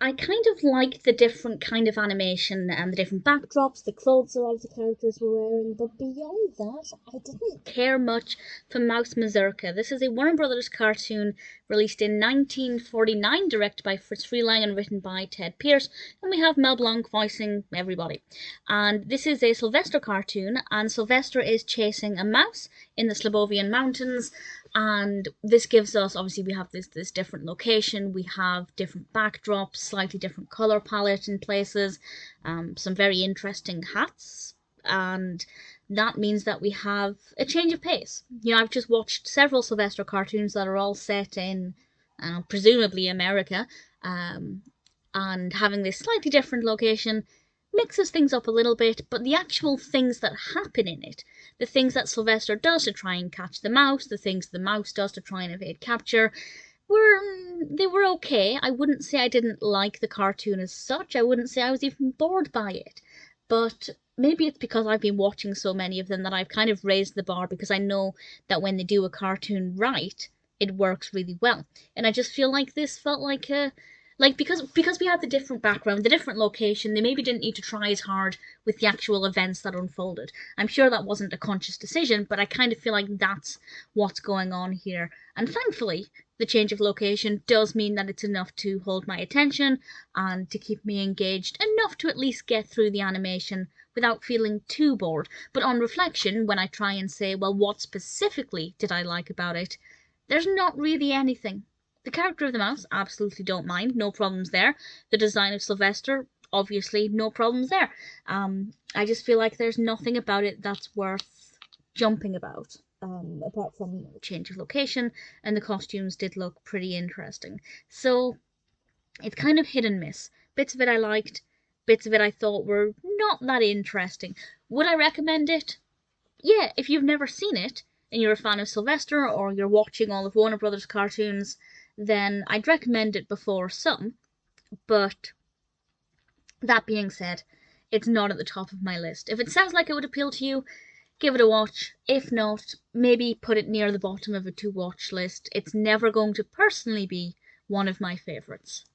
I kind of like the different kind of animation and the different backdrops, the clothes a lot of the characters were wearing, but beyond that, I didn't care much for Mouse Mazurka. This is a Warner Brothers cartoon released in 1949, directed by Friz Freleng and written by Ted Pierce, and we have Mel Blanc voicing everybody. And this is a Sylvester cartoon, and Sylvester is chasing a mouse in the Slobovian mountains, and this gives us, obviously we have this different location, we have different backdrops, slightly different color palette in places, some very interesting hats, and that means that we have a change of pace. You know, I've just watched several Sylvester cartoons that are all set in presumably America, and having this slightly different location mixes things up a little bit, but the actual things that happen in it, the things that Sylvester does to try and catch the mouse, the things the mouse does to try and evade capture, were okay. I wouldn't say I didn't like the cartoon as such. I wouldn't say I was even bored by it. But maybe it's because I've been watching so many of them that I've kind of raised the bar, because I know that when they do a cartoon right, it works really well. And I just feel like this felt like a because we had the different background, the different location, they maybe didn't need to try as hard with the actual events that unfolded. I'm sure that wasn't a conscious decision, but I kind of feel like that's what's going on here. And thankfully, the change of location does mean that it's enough to hold my attention and to keep me engaged, enough to at least get through the animation without feeling too bored. But on reflection, when I try and say, well, what specifically did I like about it, there's not really anything. The character of the mouse, absolutely don't mind, no problems there. The design of Sylvester, obviously no problems there. I just feel like there's nothing about it that's worth jumping about, apart from change of location, and the costumes did look pretty interesting. So it's kind of hit and miss. Bits of it I liked, bits of it I thought were not that interesting. Would I recommend it? Yeah, if you've never seen it, and you're a fan of Sylvester, or you're watching all of Warner Brothers cartoons, then I'd recommend it before some, but that being said, it's not at the top of my list. If it sounds like it would appeal to you, give it a watch. If not, maybe put it near the bottom of a to-watch list. It's never going to personally be one of my favourites.